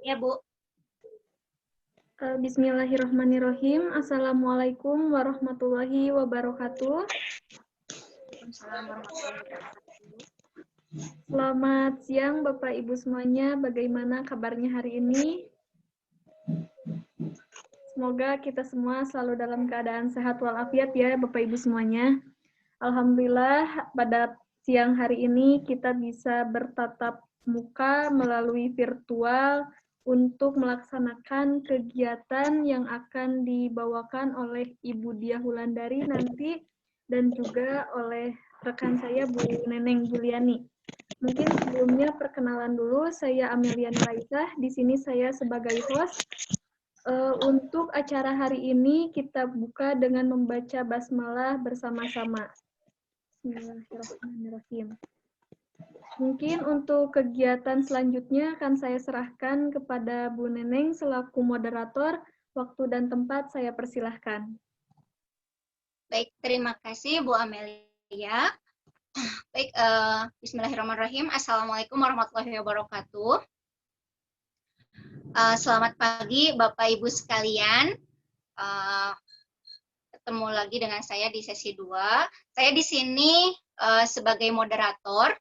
Ya, Bu. Bismillahirrahmanirrahim. Assalamualaikum warahmatullahi wabarakatuh. Waalaikumsalam warahmatullahi wabarakatuh. Selamat siang Bapak Ibu semuanya. Bagaimana kabarnya hari ini? Semoga kita semua selalu dalam keadaan sehat walafiat ya Bapak Ibu semuanya. Alhamdulillah pada siang hari ini kita bisa bertatap muka melalui virtual untuk melaksanakan kegiatan yang akan dibawakan oleh Ibu Diah Wulandari nanti dan juga oleh rekan saya Bu Neneng Juliani. Mungkin sebelumnya perkenalan dulu, saya Amelia Nuraisah, di sini saya sebagai host. Untuk acara hari ini kita buka dengan membaca basmalah bersama-sama. Bismillahirrahmanirrahim. Mungkin untuk kegiatan selanjutnya akan saya serahkan kepada Bu Neneng selaku moderator. Waktu dan tempat saya persilahkan. Baik, terima kasih Bu Amelia. Baik, Bismillahirrahmanirrahim. Assalamualaikum warahmatullahi wabarakatuh. Selamat pagi Bapak Ibu sekalian. Ketemu lagi dengan saya di sesi 2. Saya di sini sebagai moderator.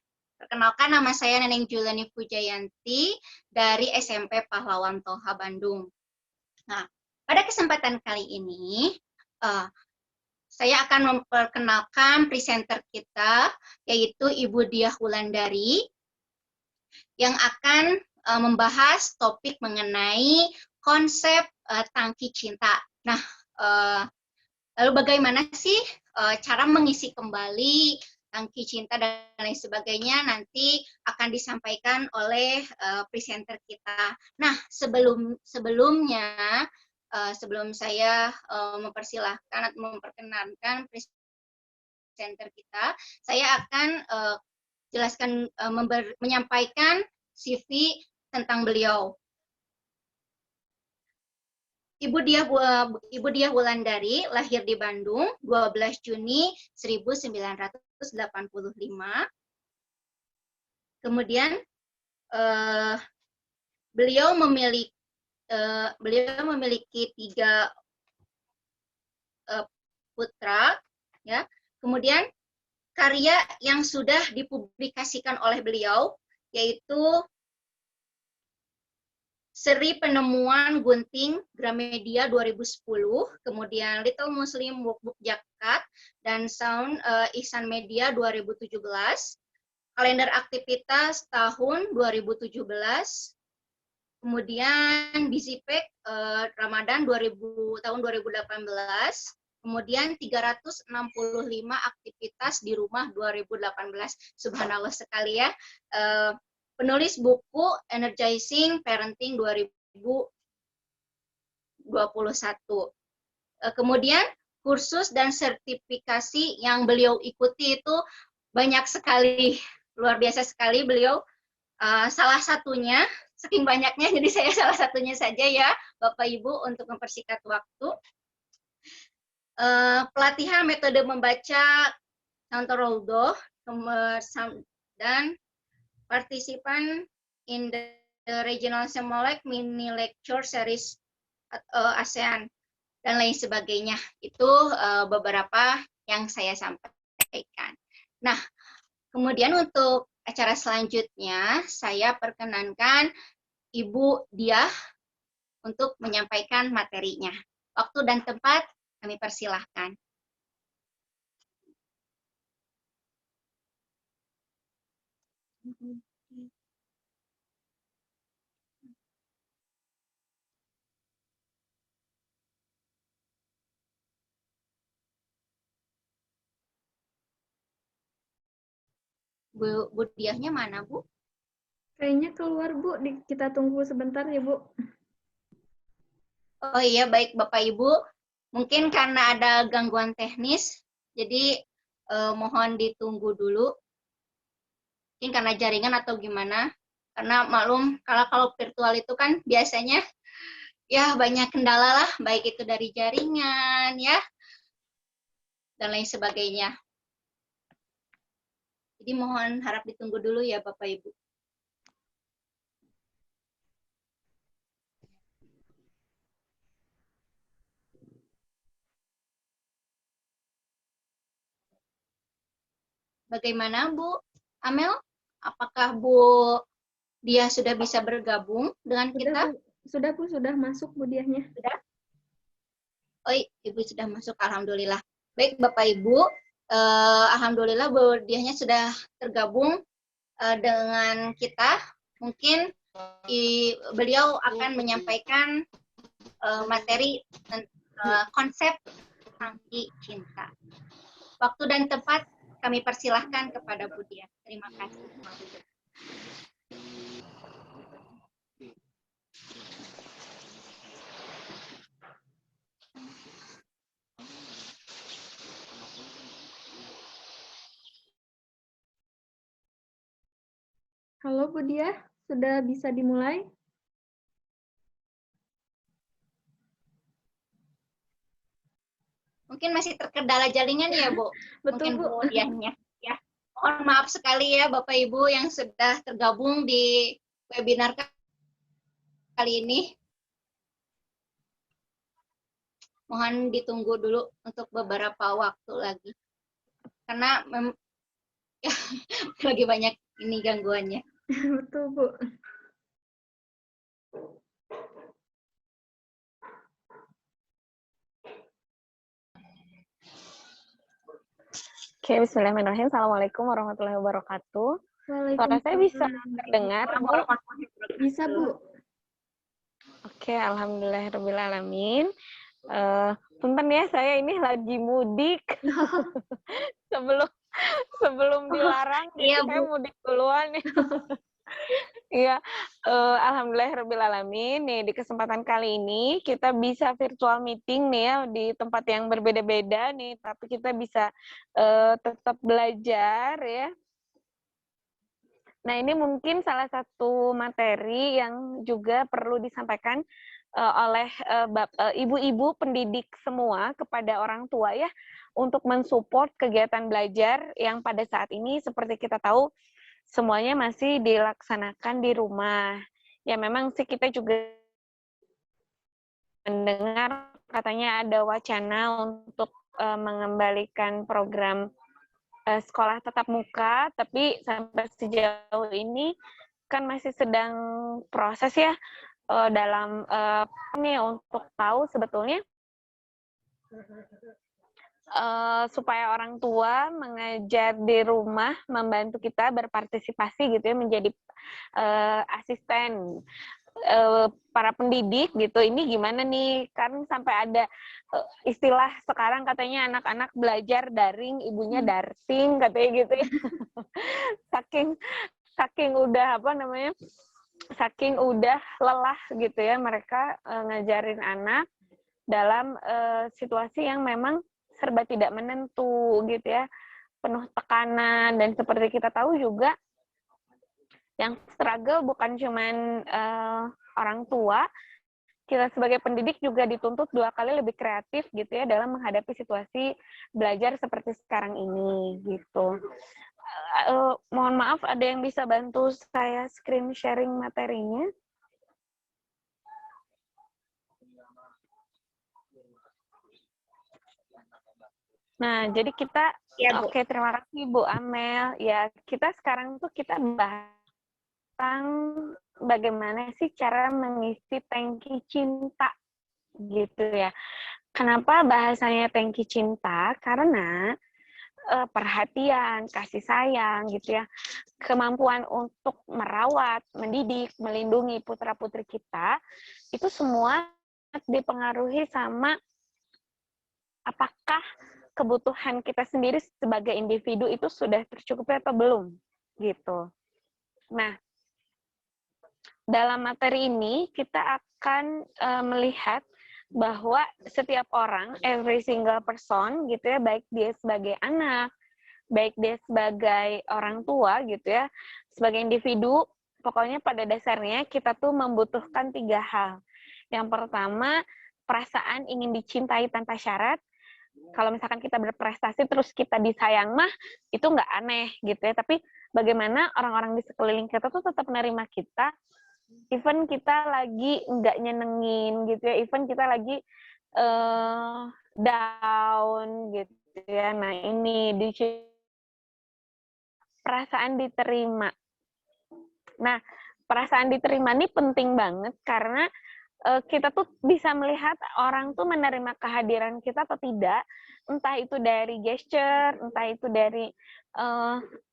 Perkenalkan, nama saya Neneng Juliani Pujayanti dari SMP Pahlawan Toha Bandung. Nah, pada kesempatan kali ini saya akan memperkenalkan presenter kita, yaitu Ibu Diah Wulandari, yang akan membahas topik mengenai konsep tangki cinta. Nah, lalu bagaimana sih cara mengisi kembali tangki cinta dan lain sebagainya nanti akan disampaikan oleh presenter kita. Nah, sebelumnya sebelum saya mempersilahkan atau memperkenalkan presenter kita, saya akan jelaskan menyampaikan CV tentang beliau. Ibu Diah Wulandari lahir di Bandung 12 Juni 1985. Kemudian beliau memiliki 3 putra, ya. Kemudian karya yang sudah dipublikasikan oleh beliau yaitu Seri Penemuan Gunting Gramedia 2010, kemudian Little Muslim Workbook Jakat, dan Sound Ihsan Media 2017, kalender aktivitas tahun 2017, kemudian Bizipack Ramadan tahun 2018, kemudian 365 aktivitas di rumah 2018. Subhanallah sekali ya. Penulis buku Energizing Parenting 2021. Kemudian kursus dan sertifikasi yang beliau ikuti itu banyak sekali, luar biasa sekali beliau. Salah satunya, saking banyaknya, jadi saya salah satunya saja ya, Bapak Ibu, untuk mempersingkat waktu. Pelatihan metode membaca Santoroldo, dan partisipan in the Regional Semolek Mini Lecture Series ASEAN, dan lain sebagainya. Itu beberapa yang saya sampaikan. Nah, kemudian untuk acara selanjutnya, saya perkenankan Ibu Diah untuk menyampaikan materinya. Waktu dan tempat kami persilahkan. Bu Diahnya mana, Bu? Kayaknya keluar, Bu. Kita tunggu sebentar ya, Bu. Oh iya, baik Bapak Ibu. Mungkin karena ada gangguan teknis, jadi mohon ditunggu dulu. Mungkin karena jaringan atau gimana. Karena maklum, kalau virtual itu kan biasanya ya banyak kendala lah, baik itu dari jaringan ya, dan lain sebagainya. Jadi mohon harap ditunggu dulu ya Bapak Ibu. Bagaimana Bu Amel? Apakah Bu Dia sudah bisa bergabung dengan kita? Sudah masuk Bu Diahnya. Sudah? Oh, Ibu sudah masuk, alhamdulillah. Baik Bapak Ibu, alhamdulillah Bu Diahnya sudah tergabung dengan kita. Mungkin beliau akan menyampaikan materi konsep tangki cinta. Waktu dan tempat kami persilahkan kepada Bu Diah. Terima kasih. Halo Bu Diah, sudah bisa dimulai? Mungkin masih terkendala jaringan ya, Bu? Betul, Mungkin Bu. Bu Diahnya. Ya. Mohon maaf sekali ya Bapak Ibu yang sudah tergabung di webinar kali ini. Mohon ditunggu dulu untuk beberapa waktu lagi. Karena ya, lagi banyak ini gangguannya. Betul, Bu. Oke, bismillahirrahmanirrahim. Assalamualaikum warahmatullahi wabarakatuh. Suara saya bisa terdengar, Bu? Bisa, Bu. Oke, alhamdulillahirrahmanirrahim. Punten ya, saya ini lagi mudik. sebelum dilarang, Iya, jadi saya Bu. mudik duluan. Iya, alhamdulillahirrahmanirrahim. Nih, di kesempatan kali ini kita bisa virtual meeting nih ya, di tempat yang berbeda-beda nih, tapi kita bisa tetap belajar ya. Nah, ini mungkin salah satu materi yang juga perlu disampaikan oleh ibu-ibu pendidik semua kepada orang tua ya, untuk mensupport kegiatan belajar yang pada saat ini seperti kita tahu semuanya masih dilaksanakan di rumah. Ya memang sih kita juga mendengar katanya ada wacana untuk mengembalikan program sekolah tatap muka, tapi sampai sejauh ini kan masih sedang proses ya dalam nih untuk tahu sebetulnya supaya orang tua mengajar di rumah, membantu kita berpartisipasi gitu ya, menjadi asisten para pendidik gitu. Ini gimana nih, kan sampai ada istilah sekarang katanya anak-anak belajar daring, ibunya darsing katanya gitu ya. saking udah saking udah lelah gitu ya mereka ngajarin anak dalam situasi yang memang serba tidak menentu gitu ya, penuh tekanan. Dan seperti kita tahu juga yang struggle bukan cuman orang tua, kita sebagai pendidik juga dituntut 2 kali lebih kreatif gitu ya dalam menghadapi situasi belajar seperti sekarang ini gitu. Mohon maaf, ada yang bisa bantu saya screen sharing materinya? Nah, jadi kita, Ya, Bu. oke, terima kasih Bu Amel. Ya, kita sekarang tuh kita bahas tentang bagaimana sih cara mengisi tangki cinta gitu ya. Kenapa bahasanya tangki cinta? Karena perhatian, kasih sayang gitu ya, kemampuan untuk merawat, mendidik, melindungi putra-putri kita, itu semua dipengaruhi sama apakah kebutuhan kita sendiri sebagai individu itu sudah tercukupi atau belum gitu. Nah, dalam materi ini kita akan melihat bahwa setiap orang, every single person gitu ya, baik dia sebagai anak, baik dia sebagai orang tua gitu ya, sebagai individu, pokoknya pada dasarnya kita tuh membutuhkan 3 hal. Yang pertama, perasaan ingin dicintai tanpa syarat. Kalau misalkan kita berprestasi terus kita disayang mah, itu nggak aneh gitu ya. Tapi bagaimana orang-orang di sekeliling kita tuh tetap menerima kita, even kita lagi nggak nyenengin gitu ya, even kita lagi down gitu ya. Nah ini perasaan diterima. Nah, perasaan diterima ini penting banget karena kita tuh bisa melihat orang tuh menerima kehadiran kita atau tidak, entah itu dari gesture, entah itu dari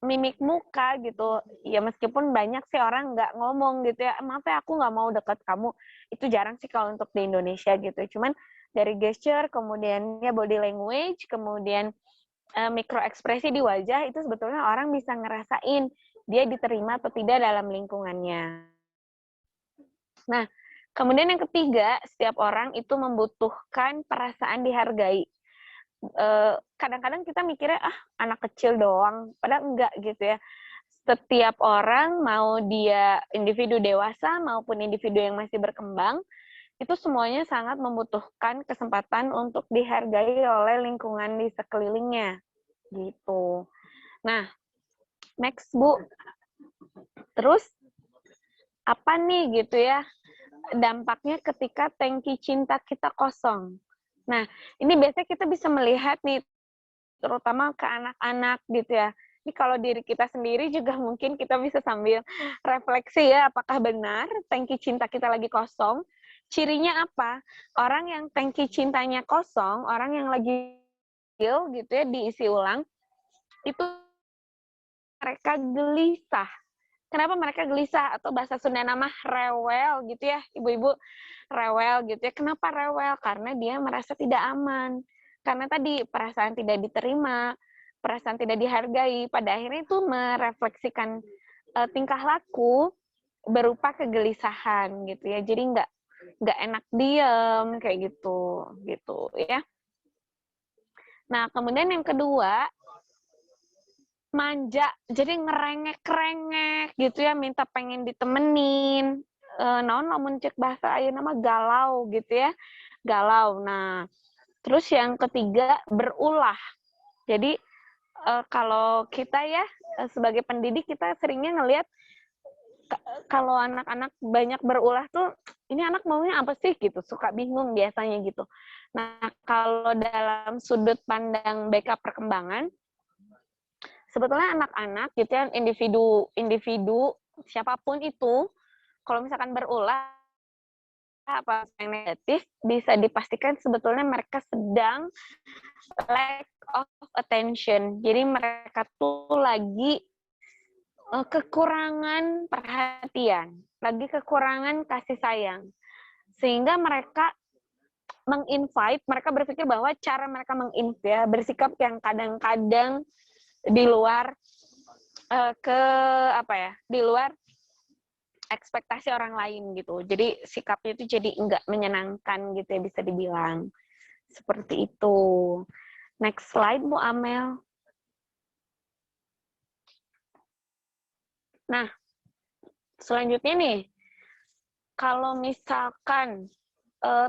mimik muka gitu. Ya meskipun banyak sih orang nggak ngomong gitu ya, maaf ya aku nggak mau dekat kamu. Itu jarang sih kalau untuk di Indonesia gitu. Cuman dari gesture, kemudian ya body language, kemudian mikro ekspresi di wajah, itu sebetulnya orang bisa ngerasain dia diterima atau tidak dalam lingkungannya. Nah, kemudian yang ketiga, setiap orang itu membutuhkan perasaan dihargai. Kadang-kadang kita mikirnya, anak kecil doang, padahal enggak gitu ya. Setiap orang, mau dia individu dewasa maupun individu yang masih berkembang, itu semuanya sangat membutuhkan kesempatan untuk dihargai oleh lingkungan di sekelilingnya. Gitu. Nah, next Bu. Terus, apa nih gitu ya dampaknya ketika tangki cinta kita kosong. Nah, ini biasanya kita bisa melihat nih, terutama ke anak-anak gitu ya. Ini kalau diri kita sendiri juga mungkin kita bisa sambil refleksi ya, apakah benar tangki cinta kita lagi kosong? Cirinya apa? Orang yang tangki cintanya kosong, orang yang lagi gitu ya, diisi ulang, itu mereka gelisah. Kenapa mereka gelisah? Atau bahasa Sunda nama rewel gitu ya, ibu-ibu, rewel gitu ya. Kenapa rewel? Karena dia merasa tidak aman. Karena tadi perasaan tidak diterima, perasaan tidak dihargai, pada akhirnya itu merefleksikan tingkah laku berupa kegelisahan gitu ya. Jadi nggak enak diem kayak gitu ya. Nah, kemudian yang kedua, manja, jadi ngerengek-rengek gitu ya, minta pengen ditemenin, naon lamun cek bahasa ayeuna mah galau gitu ya, galau. Nah, terus yang ketiga, berulah. Jadi kalau kita ya sebagai pendidik, kita seringnya ngelihat kalau anak-anak banyak berulah tuh, ini anak maunya apa sih gitu, suka bingung biasanya gitu. Nah, kalau dalam sudut pandang BK perkembangan, sebetulnya anak-anak gitu ya, individu siapapun itu, kalau misalkan berulah apa yang negatif, bisa dipastikan sebetulnya mereka sedang lack of attention. Jadi mereka tuh lagi kekurangan perhatian, lagi kekurangan kasih sayang. Sehingga mereka menginvite, mereka berpikir bahwa cara mereka menginvite, bersikap yang kadang-kadang di luar di luar ekspektasi orang lain gitu. Jadi sikapnya itu jadi enggak menyenangkan gitu ya, bisa dibilang. Seperti itu. Next slide, Bu Amel. Nah, selanjutnya nih, kalau misalkan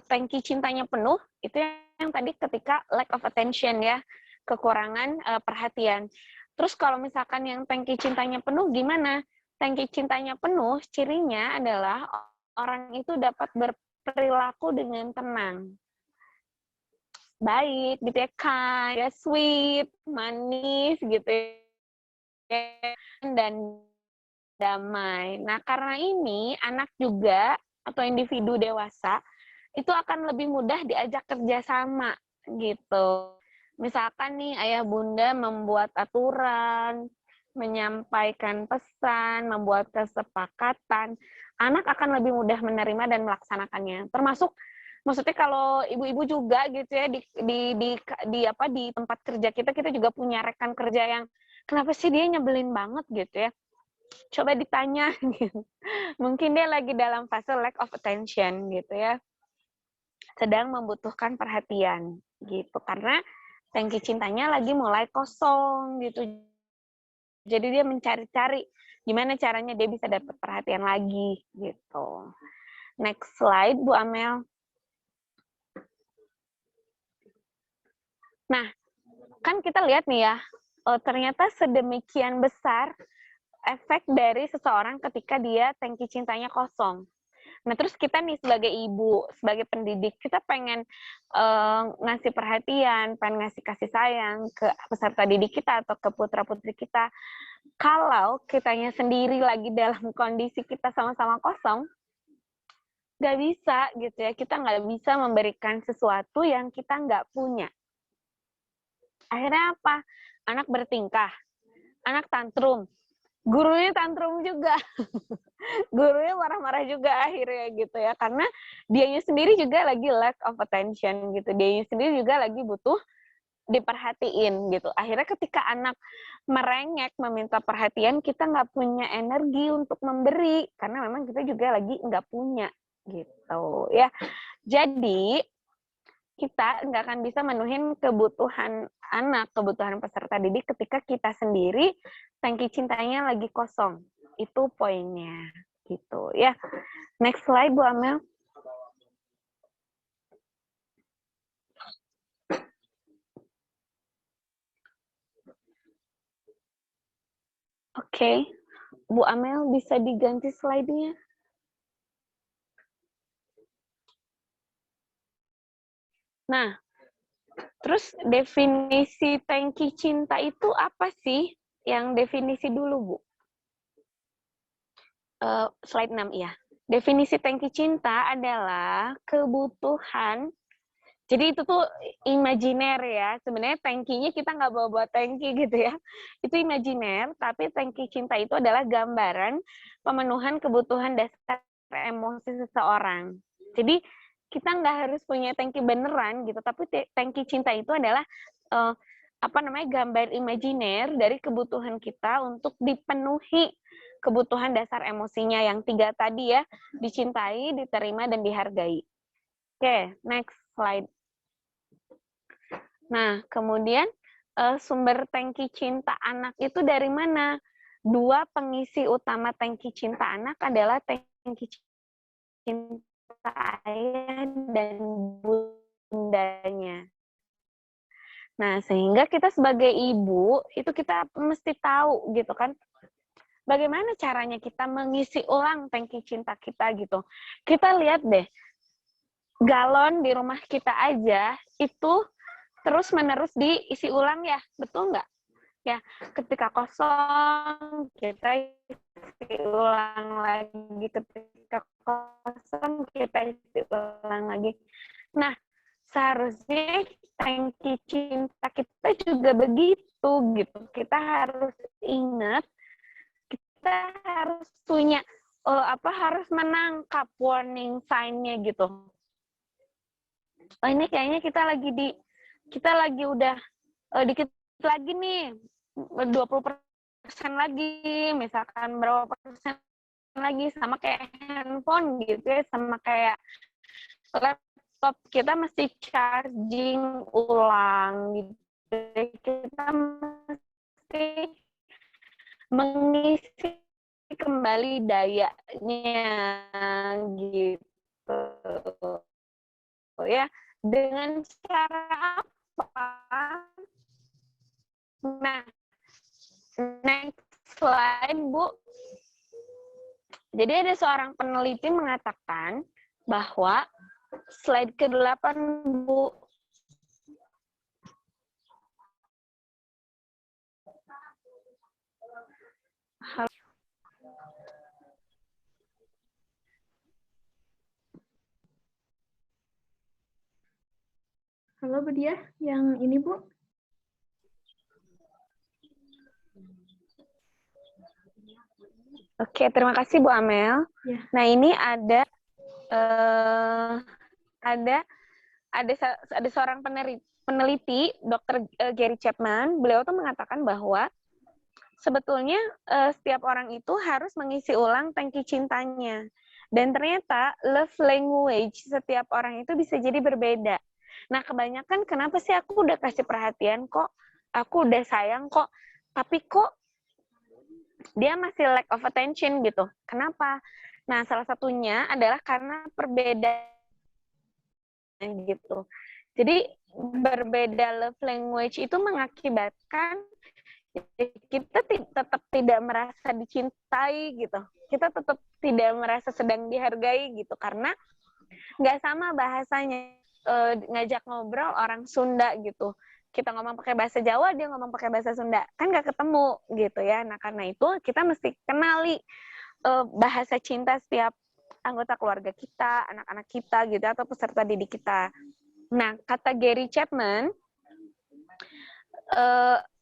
tangki cintanya penuh, itu yang tadi ketika lack of attention ya, kekurangan perhatian. Terus kalau misalkan yang tangki cintanya penuh gimana? Tangki cintanya penuh, cirinya adalah orang itu dapat berperilaku dengan tenang. Baik, gitu ya, kind, ya, sweet, manis, gitu ya, dan damai. Nah, karena ini, anak juga, atau individu dewasa, itu akan lebih mudah diajak kerjasama, gitu. Misalkan nih, ayah bunda membuat aturan, menyampaikan pesan, membuat kesepakatan, anak akan lebih mudah menerima dan melaksanakannya. Termasuk, maksudnya kalau ibu-ibu juga gitu ya, di tempat kerja kita juga punya rekan kerja yang kenapa sih dia nyebelin banget gitu ya. Coba ditanya gitu. Mungkin dia lagi dalam fase lack of attention gitu ya. Sedang membutuhkan perhatian gitu, karena tangki cintanya lagi mulai kosong gitu. Jadi dia mencari-cari gimana caranya dia bisa dapat perhatian lagi gitu. Next slide, Bu Amel. Nah, kan kita lihat nih ya, ternyata sedemikian besar efek dari seseorang ketika dia tangki cintanya kosong. Nah, terus kita nih sebagai ibu, sebagai pendidik, kita pengen ngasih perhatian, pengen ngasih kasih sayang ke peserta didik kita atau ke putra-putri kita. Kalau kitanya sendiri lagi dalam kondisi kita sama-sama kosong, nggak bisa gitu ya. Kita nggak bisa memberikan sesuatu yang kita nggak punya. Akhirnya apa? Anak bertingkah, anak tantrum, gurunya tantrum juga. Gurunya marah-marah juga akhirnya gitu ya, karena dianya sendiri juga lagi lack of attention gitu, dianya sendiri juga lagi butuh diperhatiin gitu. Akhirnya ketika anak merengek meminta perhatian, kita nggak punya energi untuk memberi karena memang kita juga lagi nggak punya gitu ya. Jadi kita nggak akan bisa menuhin kebutuhan anak, kebutuhan peserta didik ketika kita sendiri tangki cintanya lagi kosong. Itu poinnya gitu ya. Next slide Bu Amel. Oke. Bu Amel bisa diganti slide-nya. Nah, terus definisi tangki cinta itu apa sih? Yang definisi dulu, Bu. Slide 6 ya. Definisi tangki cinta adalah kebutuhan. Jadi itu tuh imajiner ya. Sebenarnya tangkinya kita nggak bawa tangki gitu ya. Itu imajiner, tapi tangki cinta itu adalah gambaran pemenuhan kebutuhan dasar emosi seseorang. Jadi kita nggak harus punya tangki beneran gitu, tapi tangki cinta itu adalah gambar imajiner dari kebutuhan kita untuk dipenuhi kebutuhan dasar emosinya yang 3 tadi ya, dicintai, diterima, dan dihargai. Oke, next slide. Nah, kemudian sumber tangki cinta anak itu dari mana? 2 pengisi utama tangki cinta anak adalah tangki cinta ayah dan bundanya. Nah, sehingga kita sebagai ibu, itu kita mesti tahu gitu kan, bagaimana caranya kita mengisi ulang tangki cinta kita gitu. Kita lihat deh, galon di rumah kita aja itu terus-menerus diisi ulang ya, betul nggak? Ya, ketika kosong, kita isi ulang lagi. Ketika kosong, kita isi ulang lagi. Nah, seharusnya tangki cinta kita juga begitu gitu. Kita harus ingat, kita harus punya harus menangkap warning sign-nya gitu. Oh, ini kayaknya kita lagi udah dikit lagi nih 20% lagi, misalkan berapa persen lagi, sama kayak handphone gitu ya, sama kayak laptop, kita mesti charging ulang gitu. Kita mesti mengisi kembali dayanya gitu ya. Dengan cara apa? Nah, next slide, Bu. Jadi ada seorang peneliti mengatakan bahwa slide ke-8, Bu. Halo Bu Diah, yang ini Bu. Oke, terima kasih Bu Amel. Ya. Nah, ini ada seorang peneliti, Dr. Gary Chapman. Beliau tuh mengatakan bahwa sebetulnya setiap orang itu harus mengisi ulang tangki cintanya. Dan ternyata love language setiap orang itu bisa jadi berbeda. Nah, kebanyakan kenapa sih aku udah kasih perhatian kok, aku udah sayang kok, tapi kok dia masih lack of attention gitu. Kenapa? Nah, salah satunya adalah karena perbedaan gitu. Jadi berbeda love language itu mengakibatkan Kita tetap tidak merasa dicintai gitu. Kita tetap tidak merasa sedang dihargai gitu, karena nggak sama bahasanya. Ngajak ngobrol orang Sunda gitu, kita ngomong pakai bahasa Jawa, dia ngomong pakai bahasa Sunda, kan nggak ketemu gitu ya. Nah, karena itu kita mesti kenali bahasa cinta setiap anggota keluarga kita, anak-anak kita gitu, atau peserta didik kita. Nah, kata Gary Chapman,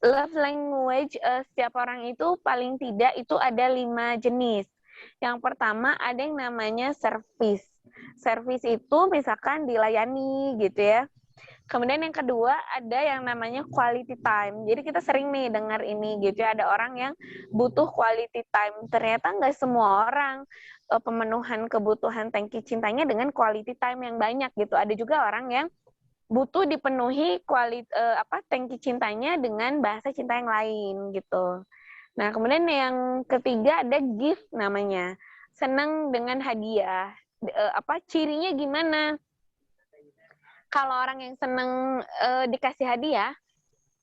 love language setiap orang itu paling tidak itu ada 5 jenis. Yang pertama ada yang namanya service. Service itu misalkan dilayani gitu ya. Kemudian yang kedua ada yang namanya quality time. Jadi kita sering nih dengar ini gitu ya, ada orang yang butuh quality time. Ternyata nggak semua orang pemenuhan kebutuhan tangki cintanya dengan quality time yang banyak gitu. Ada juga orang yang butuh dipenuhi tangki cintanya dengan bahasa cinta yang lain gitu. Nah, kemudian yang ketiga ada gift namanya. Senang dengan hadiah. Cirinya gimana? Kalau orang yang senang dikasih hadiah,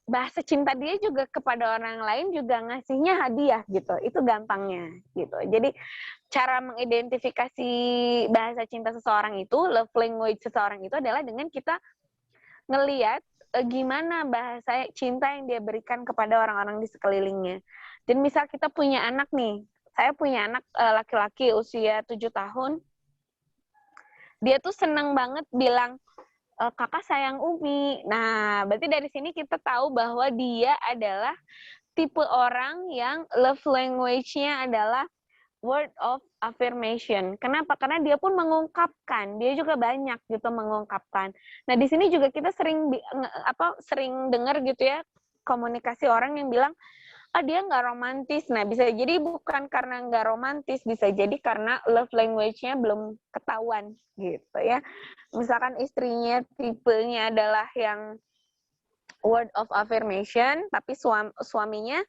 bahasa cinta dia juga kepada orang lain juga ngasihnya hadiah gitu. Itu gampangnya gitu. Jadi cara mengidentifikasi bahasa cinta seseorang itu, love language seseorang itu adalah dengan kita ngelihat gimana bahasa cinta yang dia berikan kepada orang-orang di sekelilingnya. Dan misal kita punya anak nih, saya punya anak laki-laki usia 7 tahun, dia tuh seneng banget bilang, kakak sayang Umi. Nah, berarti dari sini kita tahu bahwa dia adalah tipe orang yang love language-nya adalah word of affirmation. Kenapa? Karena dia pun mengungkapkan, dia juga banyak gitu mengungkapkan. Nah, di sini juga kita sering dengar gitu ya, komunikasi orang yang bilang, dia nggak romantis. Nah, bisa jadi bukan karena nggak romantis, bisa jadi karena love language-nya belum ketahuan gitu ya. Misalkan istrinya tipenya adalah yang word of affirmation, tapi suaminya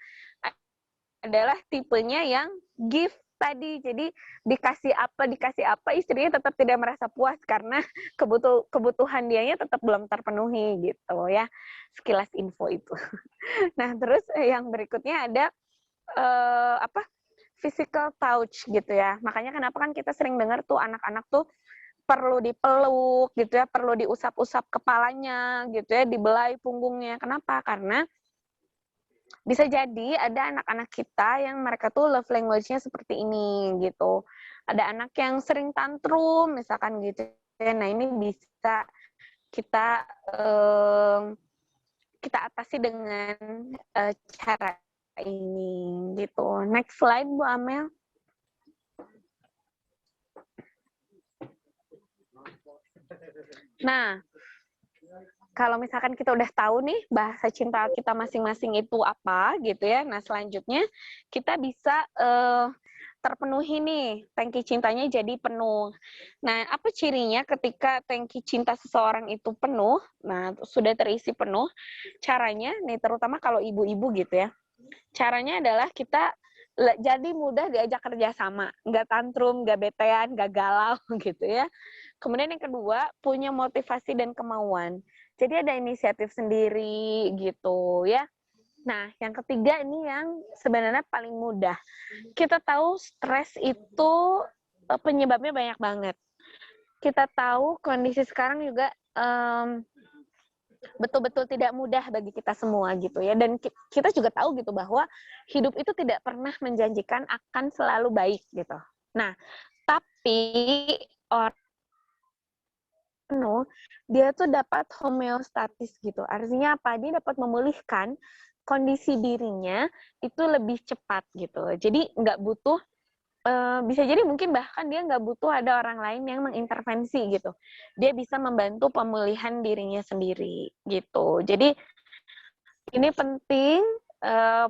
adalah tipenya yang gift tadi. Jadi dikasih apa, istrinya tetap tidak merasa puas karena kebutuhan dianya tetap belum terpenuhi gitu ya. Sekilas info itu. Nah, terus yang berikutnya ada physical touch gitu ya. Makanya kenapa kan kita sering dengar tuh anak-anak tuh perlu dipeluk gitu ya, perlu diusap-usap kepalanya gitu ya, dibelai punggungnya. Kenapa? Karena bisa jadi ada anak-anak kita yang mereka tuh love language-nya seperti ini gitu. Ada anak yang sering tantrum misalkan gitu. Nah, ini bisa kita atasi dengan cara ini gitu. Next slide Bu Amel. Nah, kalau misalkan kita udah tahu nih bahasa cinta kita masing-masing itu apa gitu ya. Nah, selanjutnya kita bisa terpenuhi nih, tangki cintanya jadi penuh. Nah, apa cirinya ketika tangki cinta seseorang itu penuh? Nah, sudah terisi penuh. Caranya nih, terutama kalau ibu-ibu gitu ya. Caranya adalah kita jadi mudah diajak kerjasama, nggak tantrum, nggak betean, nggak galau gitu ya. Kemudian yang kedua, punya motivasi dan kemauan. Jadi ada inisiatif sendiri gitu ya. Nah, yang ketiga ini yang sebenarnya paling mudah. Kita tahu stres itu penyebabnya banyak banget. Kita tahu kondisi sekarang juga betul-betul tidak mudah bagi kita semua gitu ya. Dan kita juga tahu gitu bahwa hidup itu tidak pernah menjanjikan akan selalu baik gitu. Nah, tapi orang penuh, dia tuh dapat homeostatis gitu. Artinya apa? Dia dapat memulihkan kondisi dirinya itu lebih cepat gitu. Jadi nggak butuh, bisa jadi mungkin bahkan dia nggak butuh ada orang lain yang mengintervensi gitu. Dia bisa membantu pemulihan dirinya sendiri gitu. Jadi ini penting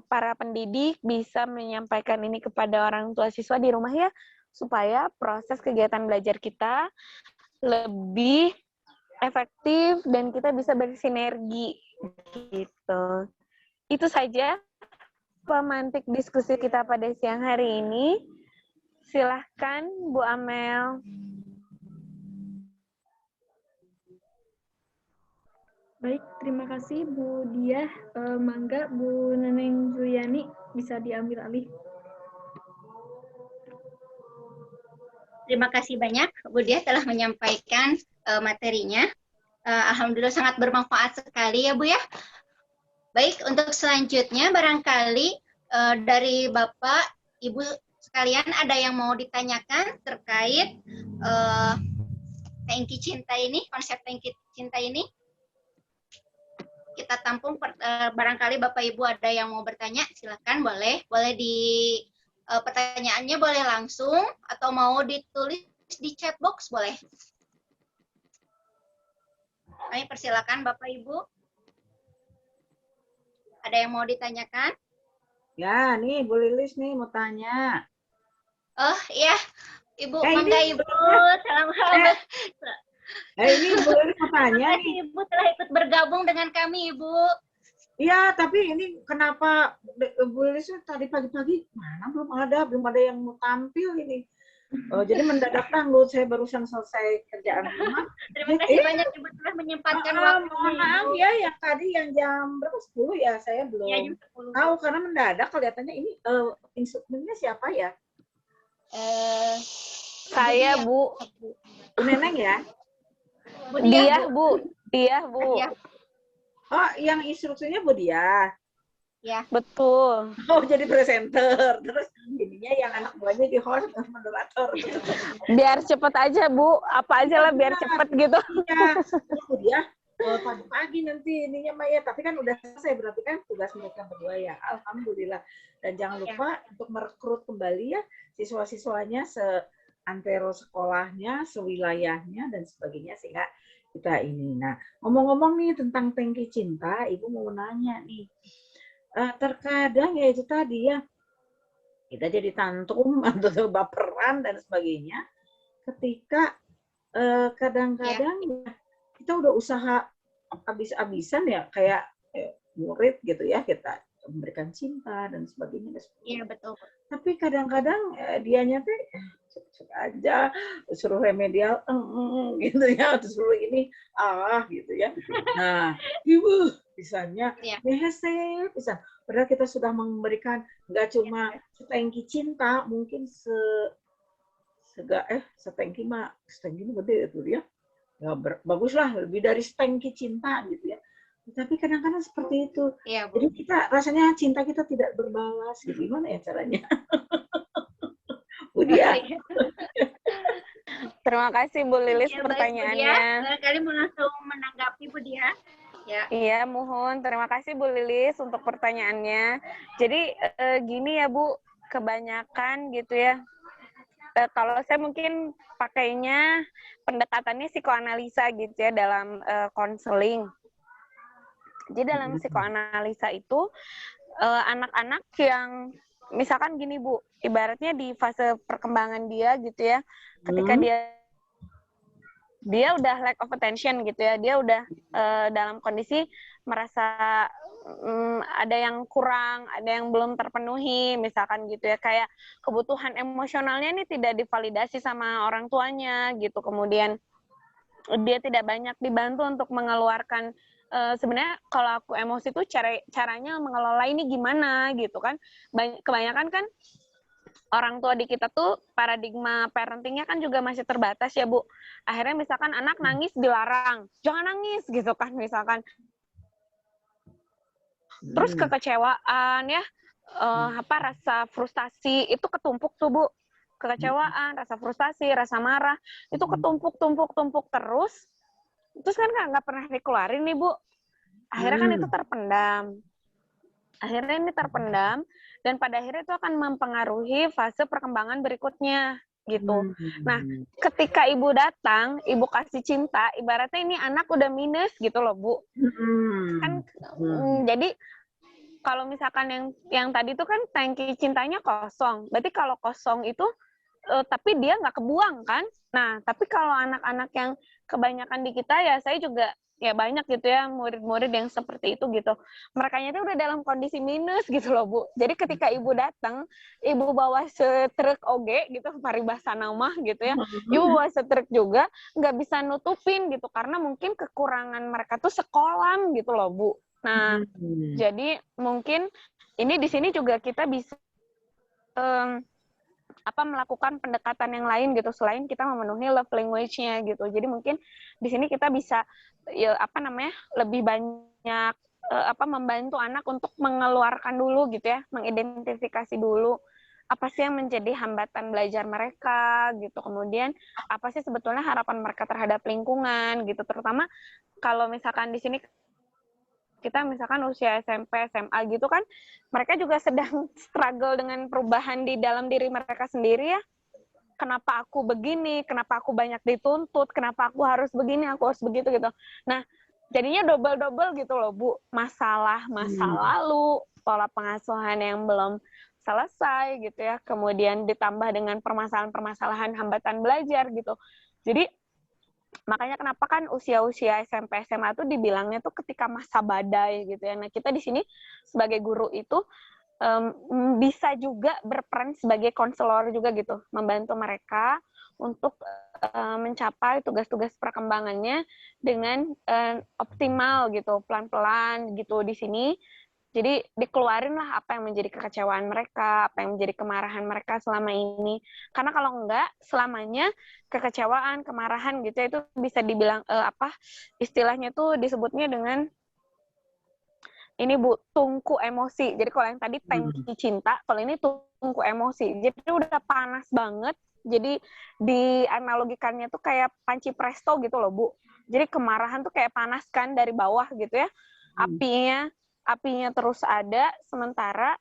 para pendidik bisa menyampaikan ini kepada orang tua siswa di rumah ya, supaya proses kegiatan belajar kita lebih efektif dan kita bisa bersinergi gitu. Itu saja pemantik diskusi kita pada siang hari ini. Silahkan Bu Amel. Baik, terima kasih Bu Diah. Mangga Bu Neneng Juliani bisa diambil alih. Terima kasih banyak Bu Diah telah menyampaikan materinya. Alhamdulillah sangat bermanfaat sekali ya Bu ya. Baik, untuk selanjutnya barangkali dari Bapak, Ibu sekalian ada yang mau ditanyakan terkait tangki cinta ini, konsep tangki cinta ini? Kita tampung, barangkali Bapak Ibu ada yang mau bertanya, silakan boleh di pertanyaannya boleh langsung atau mau ditulis di chat box boleh. Kami persilakan Bapak Ibu. Ada yang mau ditanyakan? Ya, nih Bu Lilis nih mau tanya. Oh iya, Ibu, ini mangga Ibu. Salam ini Bu Lilis mau tanya Terima kasih nih. Ibu telah ikut bergabung dengan kami Ibu. Iya, tapi ini kenapa Bu Lilis tadi pagi-pagi mana belum ada yang mau tampil ini. Jadi mendadak tangguh, saya barusan selesai kerjaan rumah. Terima kasih banyak Ibu telah menyempatkan waktu. Mohon maaf ya, yang tadi yang jam berapa 10 ya, saya belum Ya, jam 10. tahu karena mendadak kelihatannya ini instrukturnya siapa ya? Saya, Bu. Bu Neneng ya? Bu Dia, Bu. Dia, Bu. Ya. Oh, yang instrukturnya Bu Diah. Ya. Betul. Oh, jadi presenter. Terus ininya yang anak buahnya di host moderator. Biar cepet aja, Bu. Apa aja lah biar cepet gitu. Iya. Bu Diah pagi-pagi nanti ininya Maya. Tapi kan udah selesai, berarti kan tugas mereka berdua ya. Alhamdulillah. Dan jangan lupa untuk merekrut kembali ya siswa-siswanya seantero sekolahnya, sewilayahnya, dan sebagainya. Sehingga kita ini. Nah, ngomong-ngomong nih tentang tangki cinta, Ibu mau nanya nih. Terkadang ya itu tadi ya, kita jadi tantrum atau baperan dan sebagainya ketika kadang-kadang ya, kita udah usaha habis-habisan ya kayak murid gitu ya, kita memberikan cinta dan sebagainya. Iya, betul. Tapi kadang-kadang dianya tuh aja suruh remedial gitu ya, atau suruh ini gitu ya. Nah, Ibu misalnya beheseh bisa, padahal kita sudah memberikan nggak cuma setengki cinta, mungkin setengki mah gede itu ya, bagus lah, lebih dari setengki cinta gitu ya. Tapi kadang-kadang seperti itu. Ya, jadi kita rasanya cinta kita tidak berbalas. Gimana ya caranya? Bu Diah. Terima kasih Bu Lilis pertanyaannya. Barangkali mau langsung menanggapi Bu Diah. Ya. Iya, mohon. Terima kasih Bu Lilis untuk pertanyaannya. Jadi gini ya Bu, kebanyakan gitu ya. Kalau saya mungkin pakainya pendekatannya psikoanalisa gitu ya dalam konseling. Jadi dalam psikoanalisa itu anak-anak yang misalkan gini Bu, ibaratnya di fase perkembangan dia gitu ya, ketika dia udah lack of attention gitu ya, dia udah dalam kondisi merasa ada yang kurang, ada yang belum terpenuhi, misalkan gitu ya, kayak kebutuhan emosionalnya ini tidak divalidasi sama orang tuanya gitu, kemudian dia tidak banyak dibantu untuk mengeluarkan sebenarnya kalau aku emosi tuh caranya mengelola ini gimana gitu kan. Kebanyakan kan orang tua di kita tuh paradigma parentingnya kan juga masih terbatas ya Bu. Akhirnya misalkan anak nangis dilarang, jangan nangis gitu kan misalkan. Terus kekecewaan ya, rasa frustasi itu ketumpuk tuh Bu. Kekecewaan, rasa frustasi, rasa marah itu ketumpuk terus kan nggak pernah dikeluarin nih Bu. Akhirnya kan itu terpendam. Akhirnya ini terpendam dan pada akhirnya itu akan mempengaruhi fase perkembangan berikutnya gitu. Nah, ketika ibu datang, ibu kasih cinta, ibaratnya ini anak udah minus gitu loh Bu. Kan jadi kalau misalkan yang tadi itu kan tangki cintanya kosong. Berarti kalau kosong itu tapi dia nggak kebuang kan. Nah, tapi kalau anak-anak yang kebanyakan di kita ya saya juga ya banyak gitu ya murid-murid yang seperti itu gitu. Merekanya itu udah dalam kondisi minus gitu loh Bu. Jadi ketika ibu datang, ibu bawa setruk oge gitu, paribasa nama gitu ya. Ibu bawa setruk juga, nggak bisa nutupin gitu karena mungkin kekurangan mereka tuh sekolam gitu loh Bu. Nah, jadi mungkin ini di sini juga kita bisa melakukan pendekatan yang lain gitu selain kita memenuhi love language-nya gitu. Jadi mungkin di sini kita bisa lebih banyak membantu anak untuk mengeluarkan dulu gitu ya, mengidentifikasi dulu apa sih yang menjadi hambatan belajar mereka gitu. Kemudian apa sih sebetulnya harapan mereka terhadap lingkungan gitu. Terutama kalau misalkan di sini kita misalkan usia SMP, SMA gitu kan, mereka juga sedang struggle dengan perubahan di dalam diri mereka sendiri ya. Kenapa aku begini, kenapa aku banyak dituntut, kenapa aku harus begini, aku harus begitu gitu. Nah, jadinya double-double gitu loh Bu, masalah masa lalu, pola pengasuhan yang belum selesai gitu ya, kemudian ditambah dengan permasalahan-permasalahan hambatan belajar gitu. Jadi makanya kenapa kan usia-usia SMP SMA tuh dibilangnya tuh ketika masa badai gitu ya. Nah, kita di sini sebagai guru itu bisa juga berperan sebagai konselor juga gitu, membantu mereka untuk mencapai tugas-tugas perkembangannya dengan optimal gitu, pelan-pelan gitu di sini. Jadi dikeluarin lah apa yang menjadi kekecewaan mereka, apa yang menjadi kemarahan mereka selama ini. Karena kalau enggak, selamanya kekecewaan, kemarahan gitu ya, itu bisa dibilang istilahnya tuh disebutnya dengan ini Bu, tungku emosi. Jadi kalau yang tadi tangki cinta, kalau ini tungku emosi. Jadi udah panas banget. Jadi dianalogikannya tuh kayak panci presto gitu loh Bu. Jadi kemarahan tuh kayak panas kan dari bawah gitu ya. Apinya terus ada, sementara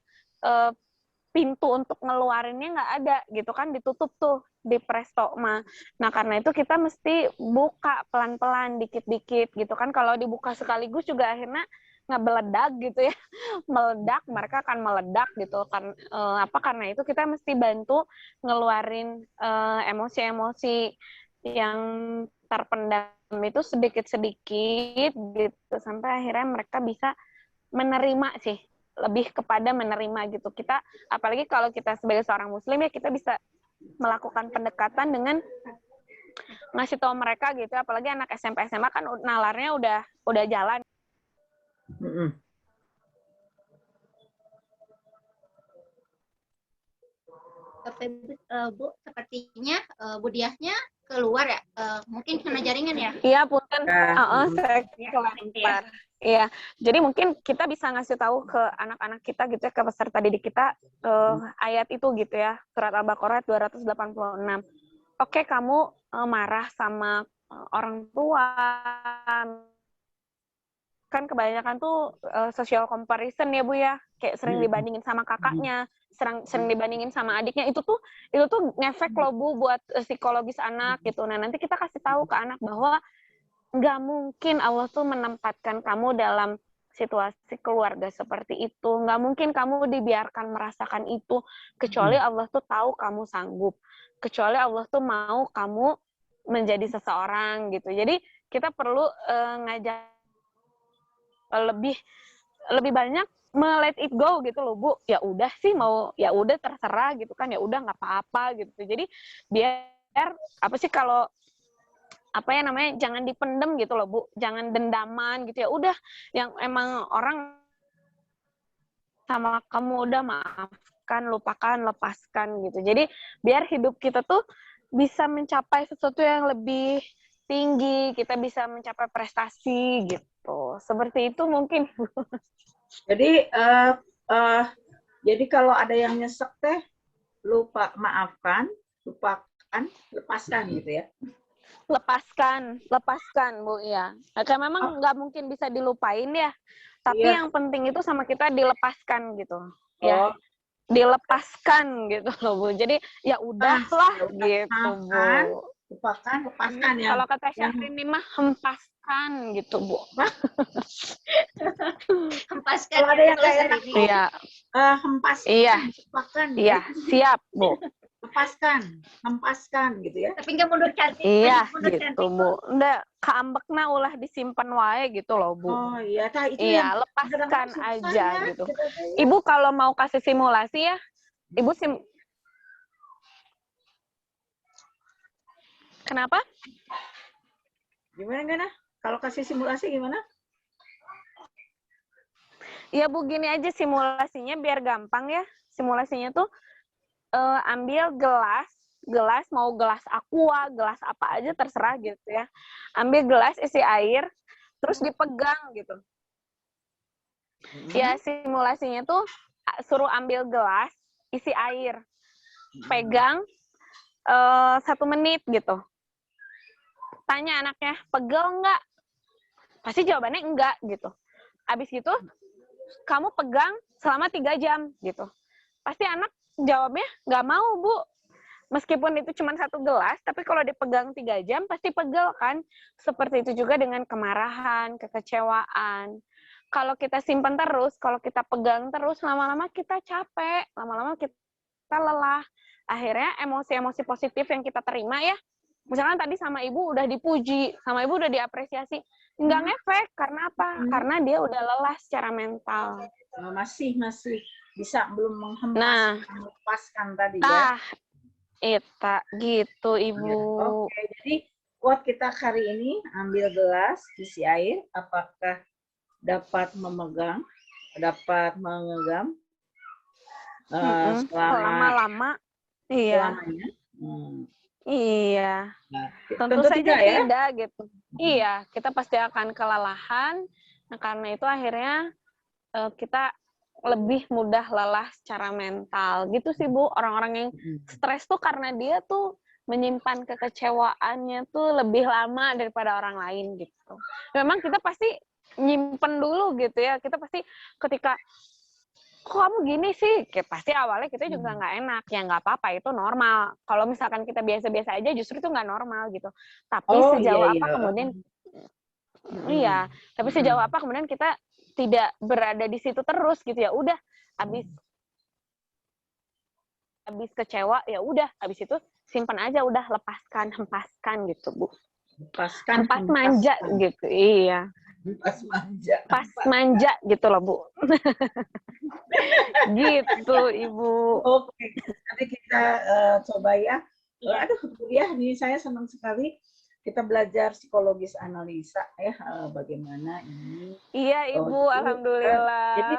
pintu untuk ngeluarinnya nggak ada gitu kan, ditutup tuh di presto mah. Nah karena itu kita mesti buka pelan-pelan, dikit-dikit gitu kan. Kalau dibuka sekaligus juga akhirnya nggak meledak gitu ya, meledak, mereka akan meledak gitu kan. Karena itu kita mesti bantu ngeluarin emosi-emosi yang terpendam itu sedikit-sedikit gitu sampai akhirnya mereka bisa menerima sih, lebih kepada menerima gitu. Kita apalagi kalau kita sebagai seorang muslim ya, kita bisa melakukan pendekatan dengan ngasih tahu mereka gitu, apalagi anak SMP SMA kan nalarnya udah jalan. Bu, sepertinya Bu Diahnya keluar ya, mungkin kena jaringan ya? Iya, punten. Saya keluar. Iya, jadi mungkin kita bisa ngasih tahu ke anak-anak kita gitu ya, ke peserta didik kita ayat itu gitu ya, surat Al-Baqarah 286. Oke, kamu marah sama orang tua, kan kebanyakan tuh social comparison ya Bu ya, kayak sering dibandingin sama kakaknya, sering dibandingin sama adiknya, itu tuh ngefek loh Bu buat psikologis anak gitu. Nah nanti kita kasih tahu ke anak bahwa nggak mungkin Allah tuh menempatkan kamu dalam situasi keluarga seperti itu, nggak mungkin kamu dibiarkan merasakan itu, kecuali Allah tuh tahu kamu sanggup, kecuali Allah tuh mau kamu menjadi seseorang gitu. Jadi kita perlu ngajak lebih banyak let it go gitu loh Bu. Ya udah sih, mau ya udah terserah gitu kan, ya udah nggak apa-apa gitu. Jadi biar kalau jangan dipendem gitu loh Bu, jangan dendaman gitu ya. Udah yang emang orang sama kamu udah maafkan, lupakan, lepaskan gitu. Jadi biar hidup kita tuh bisa mencapai sesuatu yang lebih tinggi, kita bisa mencapai prestasi gitu. Seperti itu mungkin. Jadi jadi kalau ada yang nyesek teh, maafkan, lupakan, lepaskan gitu ya. Lepaskan Bu ya. Karena memang nggak mungkin bisa dilupain ya. Tapi yang penting itu sama kita dilepaskan gitu. Ya. Dilepaskan gitu loh Bu. Jadi ya udahlah gitu Bu. Lupakan, lepaskan ya. Kalau kata Syahrini mah hempaskan gitu Bu. Hempaskan. Kalau ada yang kayak iya. hempaskan, Iya, lupakan. iya, siap Bu. hempaskan gitu ya. Tapi nggak mundur cantik. Iya, mundur gitu, cantik. Bu. Udah keambekna ulah disimpan wae gitu loh, Bu. Oh iya, nah itu Iya, yang lepaskan kadang-kadang susah aja ya, gitu. kita tuh ya. Ibu kalau mau kasih simulasi ya, Ibu Kenapa? Gimana Gana? Kalau kasih simulasi gimana? Ya Bu, gini aja simulasinya biar gampang ya. Simulasinya tuh ambil gelas mau gelas aqua, gelas apa aja terserah gitu ya. Ambil gelas isi air, terus dipegang gitu. Ya simulasinya tuh suruh ambil gelas isi air, pegang 1 menit gitu. Tanya anaknya, pegel nggak? Pasti jawabannya enggak gitu. Abis gitu, kamu pegang selama 3 jam gitu. Pasti anak jawabnya nggak mau, Bu. Meskipun itu cuma 1 gelas, tapi kalau dipegang 3 jam pasti pegel kan. Seperti itu juga dengan kemarahan, kekecewaan. Kalau kita simpan terus, kalau kita pegang terus, lama-lama kita capek, lama-lama kita lelah. Akhirnya emosi-emosi positif yang kita terima ya, misalkan tadi sama ibu udah dipuji, sama ibu udah diapresiasi, nggak ngefek. Karena apa? Karena dia udah lelah secara mental. Masih bisa belum melepaskan tadi ya. Eta gitu Ibu. Oke, jadi quote kita hari ini, ambil gelas isi air, apakah dapat memegang, dapat menggenggam selama-lama, iya. Selamanya. Iya. Nah, tentu saja tidak ya? tidak gitu. Iya, kita pasti akan kelelahan. Nah, karena itu akhirnya kita lebih mudah lelah secara mental. Gitu sih Bu, orang-orang yang stres tuh karena dia tuh menyimpan kekecewaannya tuh lebih lama daripada orang lain gitu. Memang kita pasti nyimpen dulu gitu ya. Kita pasti ketika kok kamu gini sih, kayak pasti awalnya kita juga nggak enak. Ya nggak apa-apa, itu normal. Kalau misalkan kita biasa-biasa aja justru itu nggak normal gitu. Tapi sejauh apa kemudian iya, tapi sejauh apa kemudian kita tidak berada di situ terus gitu ya. Udah habis kecewa ya udah, habis itu simpan aja, udah hempaskan gitu, Bu. Hempas manja gitu. Iya. Pas manja gitu loh, Bu. Gitu, Ibu. Oke, nanti kita coba ya. Aduh, ya, ini saya senang sekali kita belajar psikologis analisa ya, bagaimana ini. Iya, Ibu, alhamdulillah. Jadi,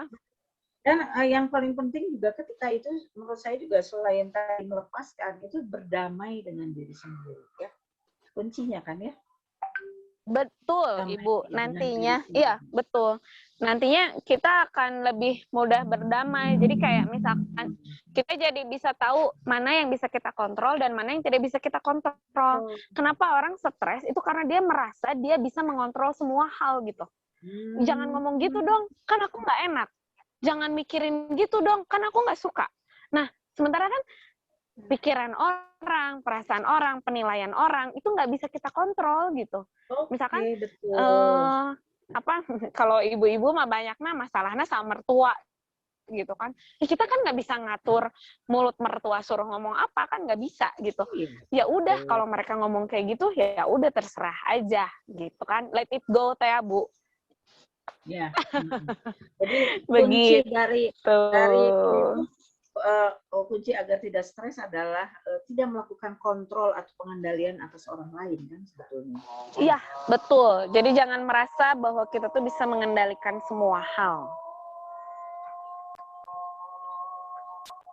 dan yang paling penting juga ketika itu menurut saya juga selain tadi melepaskan, itu berdamai dengan diri sendiri ya. Kuncinya kan ya. Betul, Ibu. Nantinya, iya, betul. Nantinya kita akan lebih mudah berdamai. Jadi kayak misalkan kita jadi bisa tahu mana yang bisa kita kontrol dan mana yang tidak bisa kita kontrol. Kenapa orang stres? Itu karena dia merasa dia bisa mengontrol semua hal gitu. Jangan ngomong gitu dong, kan aku nggak enak. Jangan mikirin gitu dong, kan aku nggak suka. Nah, sementara kan pikiran orang, perasaan orang, penilaian orang itu nggak bisa kita kontrol gitu. Misalkan kalau ibu-ibu mah banyaknya masalahnya sama mertua gitu kan. Kita kan nggak bisa ngatur mulut mertua suruh ngomong apa, kan nggak bisa gitu. Ya udah kalau mereka ngomong kayak gitu ya udah terserah aja gitu kan. Let it go teh Bu. Ya. Jadi kunci dari kunci agar tidak stres adalah tidak melakukan kontrol atau pengendalian atas orang lain kan sebetulnya. Iya, betul. Jadi jangan merasa bahwa kita tuh bisa mengendalikan semua hal.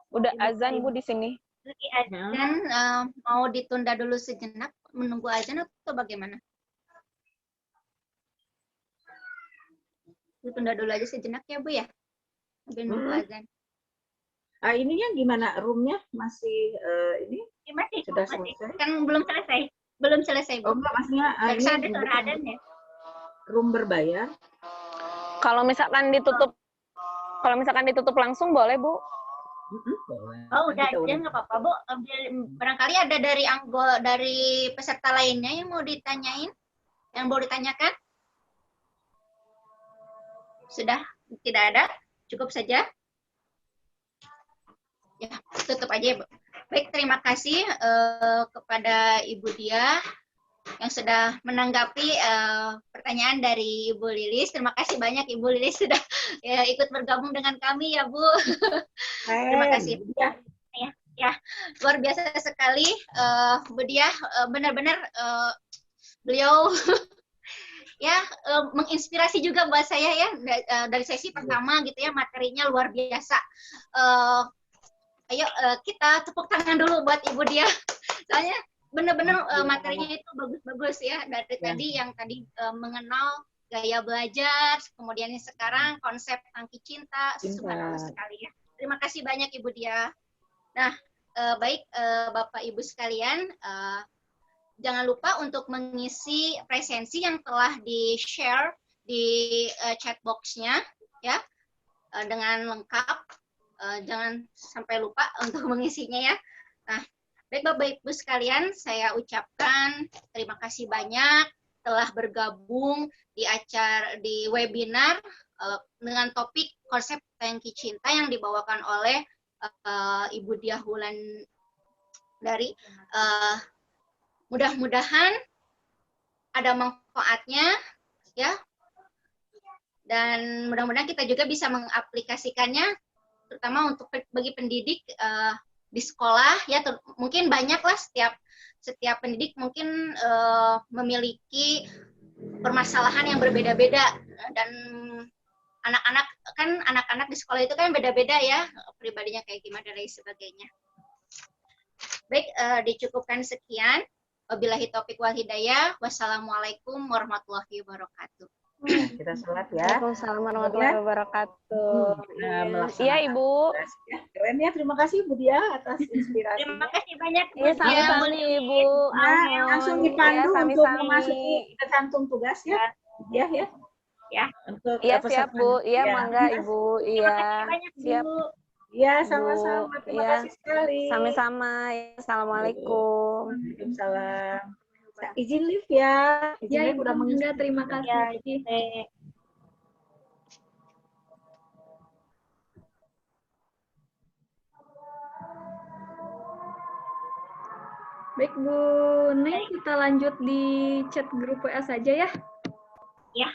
Udah azan Bu di sini. Azan mau ditunda dulu sejenak menunggu azan atau bagaimana? Ditunda dulu aja sejenak ya Bu ya. Sambil nunggu azan. Ininya gimana? Roomnya masih ini? Masih, sudah selesai? Kan belum selesai. Belum selesai, Bu. Oh, enggak, maksudnya ada suara adan ya? Room berbayar? Kalau misalkan ditutup langsung boleh, Bu. Oh, udah aja nggak apa-apa, Bu. Barangkali ada dari peserta lainnya yang mau ditanyain, yang mau ditanyakan? Sudah tidak ada? Cukup saja? Ya, tutup aja ya, Bu. Baik, terima kasih kepada Ibu Dia yang sudah menanggapi pertanyaan dari Ibu Lilis. Terima kasih banyak Ibu Lilis sudah ikut bergabung dengan kami ya Bu. Terima kasih. Ya, luar biasa sekali Bu Dia, benar-benar beliau ya menginspirasi juga buat saya ya dari sesi pertama gitu ya, materinya luar biasa. Ayo kita tepuk tangan dulu buat Ibu Dia. Soalnya benar-benar materinya itu bagus-bagus ya, dari tadi yang tadi mengenal gaya belajar, kemudian sekarang konsep tangki cinta, subhanallah sekali ya. Terima kasih banyak Ibu Dia. Nah, baik Bapak Ibu sekalian, jangan lupa untuk mengisi presensi yang telah di-share di chat box-nya ya, dengan lengkap. Jangan sampai lupa untuk mengisinya ya. Nah, baik Bapak Ibu sekalian, saya ucapkan terima kasih banyak telah bergabung di webinar dengan topik konsep tangki cinta yang dibawakan oleh Ibu Dia Wulandari. Mudah-mudahan ada manfaatnya ya, dan mudah-mudahan kita juga bisa mengaplikasikannya, terutama untuk bagi pendidik di sekolah ya. Mungkin banyaklah setiap pendidik mungkin memiliki permasalahan yang berbeda-beda, dan anak-anak di sekolah itu kan beda-beda ya, pribadinya kayak gimana dan lain sebagainya. Baik, dicukupkan sekian. Wabillahi taufiq wal hidayah. Wassalamualaikum warahmatullahi wabarakatuh. Kita sholat ya. Waalaikumsalam warahmatullahi wabarakatuh. Iya Ibu. Keren ya, terima kasih Bu Dia atas inspirasinya. Terima kasih banyak Bu Iya, Dia. sami-sami Ibu. Nah, langsung dipandu untuk memasuki ke kantung tugas ya. Iya ya. Ya. Untuk Iya siap Bu. Iya mangga Ibu. Iya. Terima kasih banyak Bu. Siap. Iya, sama-sama. Terima kasih sekali. Sama-sama. Assalamualaikum. Waalaikumsalam. Izin live ya. Ya, Ibu Mangga, terima kasih. Ya, Baik Bu Nek, kita lanjut di chat grup WA saja ya. Ya.